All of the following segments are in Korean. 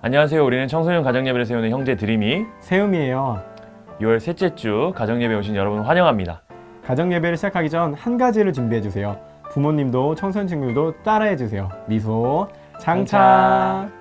안녕하세요. 우리는 청소년 가정예배를 세우는 형제 드림이 세움이에요. 6월 셋째 주 가정예배 오신 여러분 환영합니다. 가정예배를 시작하기 전 한 가지를 준비해주세요. 부모님도 청소년 친구들도 따라해주세요. 미소 장착.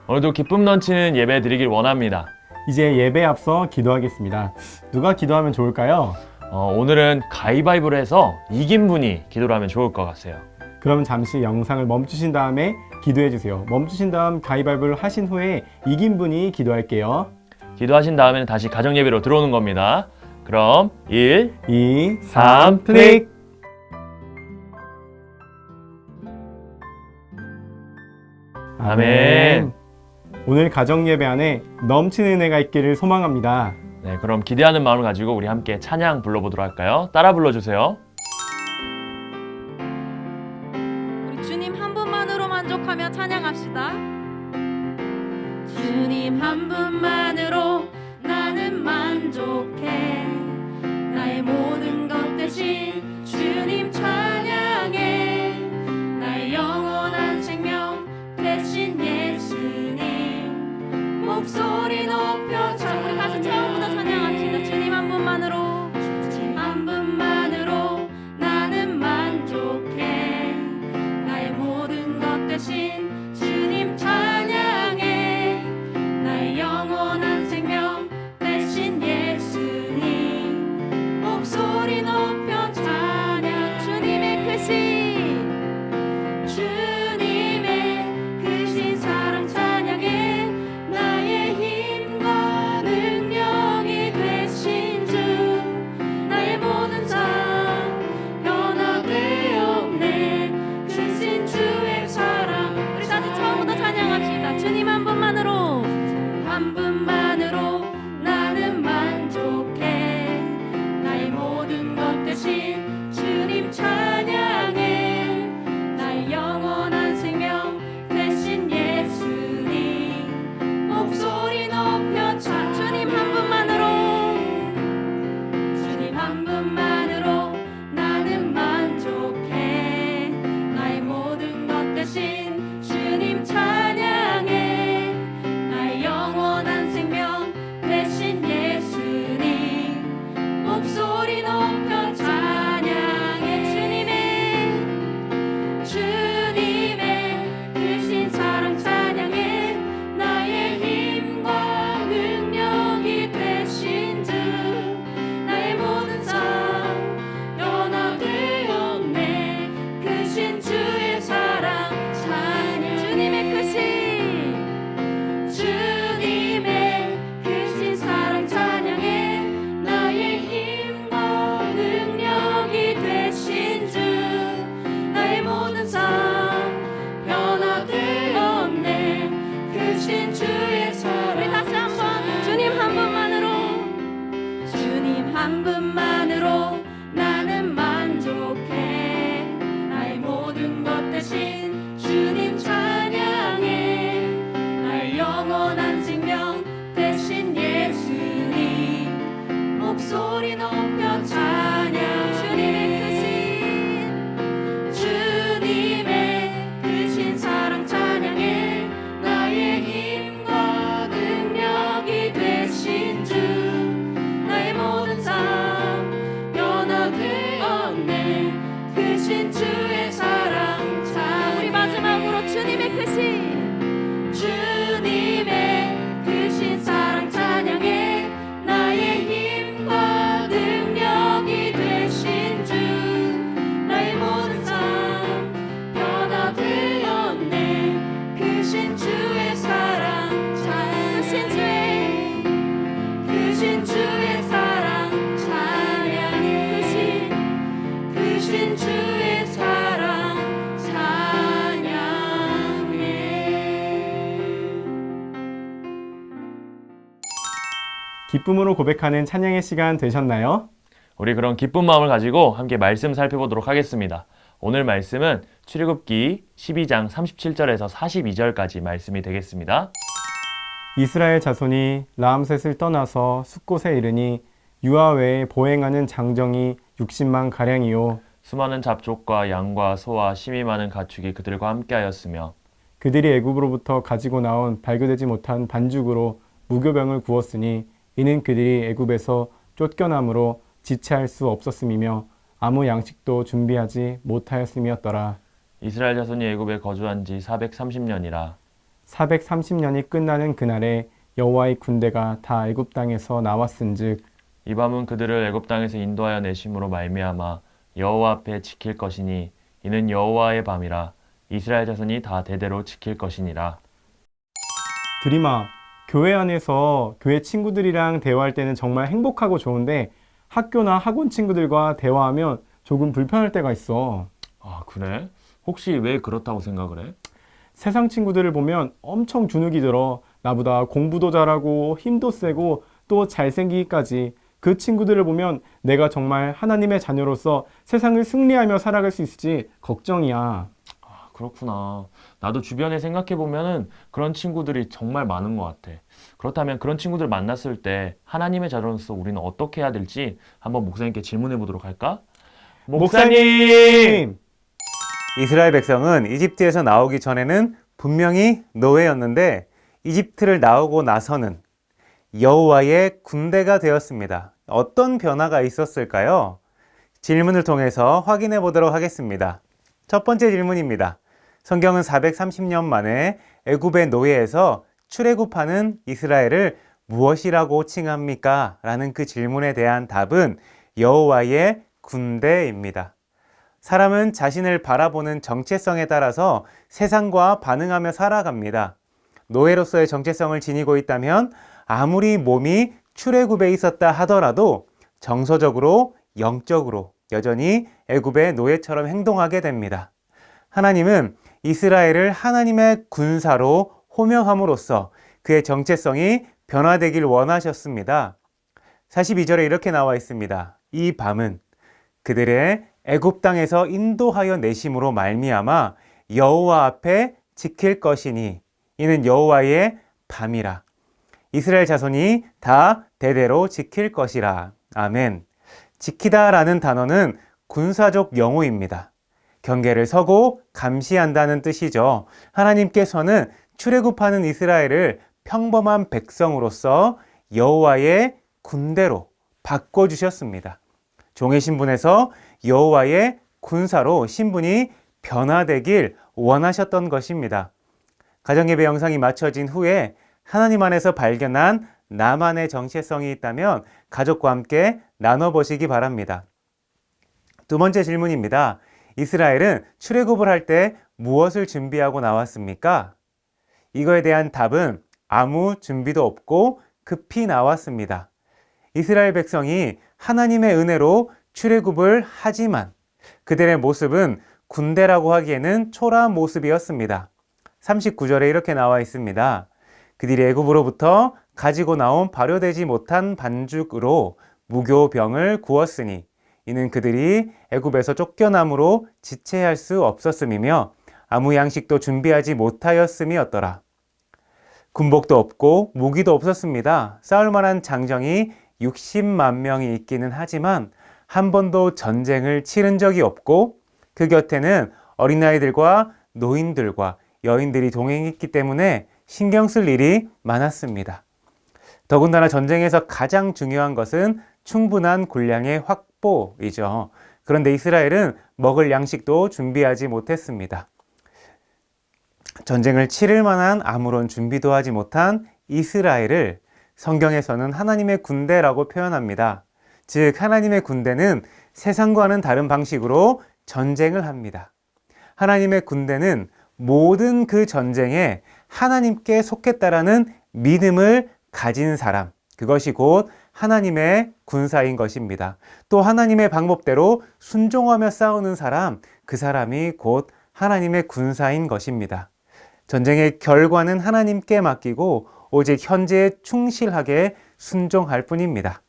오늘도 기쁨 넘치는 예배 드리길 원합니다. 이제 예배에 앞서 기도하겠습니다. 누가 기도하면 좋을까요? 오늘은 가위바위보를 해서 이긴 분이 기도를 하면 좋을 것 같아요. 그럼 잠시 영상을 멈추신 다음에 기도해주세요. 멈추신 다음 가위바위보를 하신 후에 이긴 분이 기도할게요. 기도하신 다음에는 다시 가정예배로 들어오는 겁니다. 그럼 1, 2, 3, 3, 클릭! 아멘. 오늘 가정예배 안에 넘치는 은혜가 있기를 소망합니다. 네, 그럼 기대하는 마음을 가지고 우리 함께 찬양 불러보도록 할까요? 따라 불러주세요. 우리 주님 한 분만으로 만족하며 찬양합시다. 주님 한 분만으로 나는 만족해. 나의 모든 것 대신 주님 찬양해. 나의 영원한 생명 대신 예수님 목소리 높여 우리 다시 처음부터 찬양합시다. 주님 한 분만으로 주님 한 분만으로 나는 만족해. 나의 모든 것 대신 주님 찬양해. 나의 영원한 생명 대신 예수님 목소리 높여 찬양. 주님의 크신 주님의 크신 사랑 찬양해. 나의 힘과 능력이 되신 주 나의 모든 삶 변화되었네. 크신 주의 사랑. 우리 다시 처음부터 찬양합시다. 주님 한 분만으로 한 분만으로 나는 만족해. 나의 모든 것 대신 주님 찬양해. 나의 영원한 생명 대신 예수님 목소리 높여 찬. 주님 한 분만으로 주님 한 분만으로 나는 만족해. 나의 모든 것 대신 주님 찬양해. 나의 영원한 생명 대신 예수님 목소리 높여 찬양해. 주님의 크신 사랑 찬양해. 나의 힘과 능력이 되신 주 나의 모든 삶 변화되었네. 크신 주의 사랑 찬양. 주님의 크신 사랑 찬양해. 나의 힘과 능력이 되신 주 나의 모든 삶 변화되었네. 크신 주의 사랑. 우리 다시 한번 주님 한 분만으로 주님 한 분만으로 나는 만족해. 나의 모든 것 대신 주님 찬양해. 나의 영원한 생명 대신 예수님 목소리 높여 찬양. 주님의 크신 사랑 찬양해. 나의 힘과 능력이 되신 주 나의 모든 삶 변화되었네. 크신 주의 사랑 찬양. 우리 마지막으로 주님의 크신 사랑 찬양해. 나의 힘과 능력이 되신 주 나의 모든 삶 변화되었네. 크신 주의 사랑 찬양. 크신 주의 사랑 찬양. 크신 주의 사랑 찬양해. 기쁨으로 고백하는 찬양의 시간 되셨나요? 우리 그런 기쁜 마음을 가지고 함께 말씀 살펴보도록 하겠습니다. 오늘 말씀은 출애굽기 12장 37절에서 42절까지 말씀이 되겠습니다. 이스라엘 자손이 라암셋을 떠나서 숫곳에 이르니 유아 외에 보행하는 장정이 60만 가량이요 수많은 잡족과 양과 소와 심이 많은 가축이 그들과 함께하였으며 그들이 애굽으로부터 가지고 나온 발교되지 못한 반죽으로 무교병을 구웠으니 이는 그들이 애굽에서 쫓겨남으로 지체할 수 없었음이며 아무 양식도 준비하지 못하였음이었더라. 이스라엘 자손이 애굽에 거주한 지 430년이라 430년이 끝나는 그날에 여호와의 군대가 다 애굽 땅에서 나왔은즉 이 밤은 그들을 애굽 땅에서 인도하여 내심으로 말미암아 여호와 앞에 지킬 것이니 이는 여호와의 밤이라 이스라엘 자손이 다 대대로 지킬 것이니라. 드림아, 교회 안에서 교회 친구들이랑 대화할 때는 정말 행복하고 좋은데 학교나 학원 친구들과 대화하면 조금 불편할 때가 있어. 아, 그래? 혹시 왜 그렇다고 생각을 해? 세상 친구들을 보면 엄청 주눅이 들어. 나보다 공부도 잘하고 힘도 세고 또 잘생기기까지. 그 친구들을 보면 내가 정말 하나님의 자녀로서 세상을 승리하며 살아갈 수 있을지 걱정이야. 아, 그렇구나. 나도 주변에 생각해보면은 그런 친구들이 정말 많은 것 같아. 그렇다면 그런 친구들 만났을 때 하나님의 자녀로서 우리는 어떻게 해야 될지 한번 목사님께 질문해 보도록 할까? 목사님! 이스라엘 백성은 이집트에서 나오기 전에는 분명히 노예였는데 이집트를 나오고 나서는 여호와의 군대가 되었습니다. 어떤 변화가 있었을까요? 질문을 통해서 확인해 보도록 하겠습니다. 첫 번째 질문입니다. 성경은 430년 만에 애굽의 노예에서 출애굽하는 이스라엘을 무엇이라고 칭합니까? 라는 그 질문에 대한 답은 여호와의 군대입니다. 사람은 자신을 바라보는 정체성에 따라서 세상과 반응하며 살아갑니다. 노예로서의 정체성을 지니고 있다면 아무리 몸이 출애굽에 있었다 하더라도 정서적으로, 영적으로 여전히 애굽의 노예처럼 행동하게 됩니다. 하나님은 이스라엘을 하나님의 군사로 호명함으로써 그의 정체성이 변화되길 원하셨습니다. 42절에 이렇게 나와 있습니다. 이 밤은 그들의 애굽 땅에서 인도하여 내심으로 말미암아 여호와 앞에 지킬 것이니 이는 여호와의 밤이라. 이스라엘 자손이 다 대대로 지킬 것이라. 아멘. 지키다라는 단어는 군사적 용어입니다. 경계를 서고 감시한다는 뜻이죠. 하나님께서는 출애굽하는 이스라엘을 평범한 백성으로서 여호와의 군대로 바꿔주셨습니다. 종의 신분에서 여호와의 군사로 신분이 변화되길 원하셨던 것입니다. 가정예배 영상이 마쳐진 후에 하나님 안에서 발견한 나만의 정체성이 있다면 가족과 함께 나눠보시기 바랍니다. 두 번째 질문입니다. 이스라엘은 출애굽을 할 때 무엇을 준비하고 나왔습니까? 이거에 대한 답은 아무 준비도 없고 급히 나왔습니다. 이스라엘 백성이 하나님의 은혜로 출애굽을 하지만 그들의 모습은 군대라고 하기에는 초라한 모습이었습니다. 39절에 이렇게 나와 있습니다. 그들이 애굽으로부터 가지고 나온 발효되지 못한 반죽으로 무교병을 구웠으니 이는 그들이 애굽에서 쫓겨남으로 지체할 수 없었음이며 아무 양식도 준비하지 못하였음이었더라. 군복도 없고 무기도 없었습니다. 싸울 만한 장정이 60만 명이 있기는 하지만 한 번도 전쟁을 치른 적이 없고 그 곁에는 어린아이들과 노인들과 여인들이 동행했기 때문에 신경 쓸 일이 많았습니다. 더군다나 전쟁에서 가장 중요한 것은 충분한 군량의 확보이죠. 그런데 이스라엘은 먹을 양식도 준비하지 못했습니다. 전쟁을 치를 만한 아무런 준비도 하지 못한 이스라엘을 성경에서는 하나님의 군대라고 표현합니다. 즉 하나님의 군대는 세상과는 다른 방식으로 전쟁을 합니다. 하나님의 군대는 모든 그 전쟁에 하나님께 속했다라는 믿음을 가진 사람, 그것이 곧 하나님의 군사인 것입니다. 또 하나님의 방법대로 순종하며 싸우는 사람, 그 사람이 곧 하나님의 군사인 것입니다. 전쟁의 결과는 하나님께 맡기고 오직 현재에 충실하게 순종할 뿐입니다.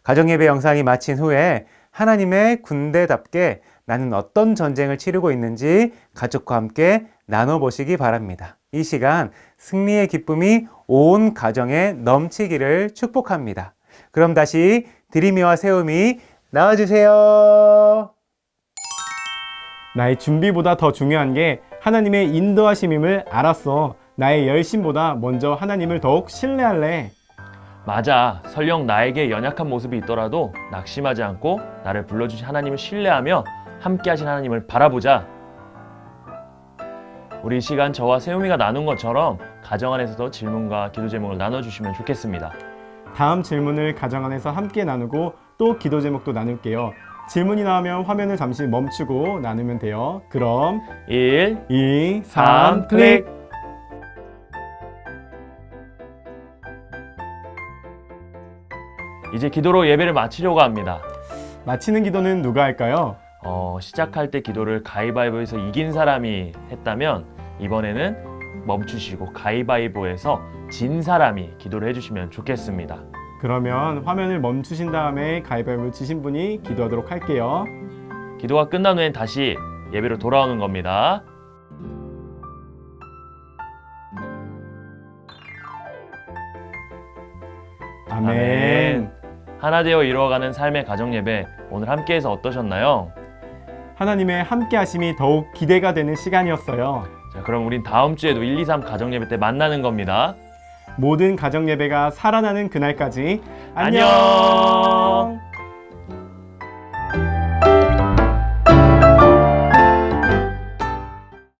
가정예배 영상이 마친 후에 하나님의 군대답게 나는 어떤 전쟁을 치르고 있는지 가족과 함께 나눠보시기 바랍니다. 이 시간 승리의 기쁨이 온 가정에 넘치기를 축복합니다. 그럼 다시 드림이와 세움이 나와주세요. 나의 준비보다 더 중요한 게 하나님의 인도하심임을 알았어. 나의 열심보다 먼저 하나님을 더욱 신뢰할래. 맞아. 설령 나에게 연약한 모습이 있더라도 낙심하지 않고 나를 불러주신 하나님을 신뢰하며 함께 하신 하나님을 바라보자. 우리 이 시간 저와 세우미가 나눈 것처럼 가정 안에서도 질문과 기도 제목을 나눠주시면 좋겠습니다. 다음 질문을 가정 안에서 함께 나누고 또 기도 제목도 나눌게요. 질문이 나오면 화면을 잠시 멈추고 나누면 돼요. 그럼 1, 2, 3, 3 클릭! 클릭! 이제 기도로 예배를 마치려고 합니다. 마치는 기도는 누가 할까요? 시작할 때 기도를 가위바위보에서 이긴 사람이 했다면 이번에는 멈추시고 가위바위보에서 진 사람이 기도를 해주시면 좋겠습니다. 그러면 화면을 멈추신 다음에 가위바위보 치신 분이 기도하도록 할게요. 기도가 끝난 후엔 다시 예배로 돌아오는 겁니다. 아멘. 하나 되어 이루어가는 삶의 가정 예배, 오늘 함께해서 어떠셨나요? 하나님의 함께 하심이 더욱 기대가 되는 시간이었어요. 자, 그럼 우린 다음 주에도 1, 2, 3 가정 예배 때 만나는 겁니다. 모든 가정 예배가 살아나는 그날까지 안녕.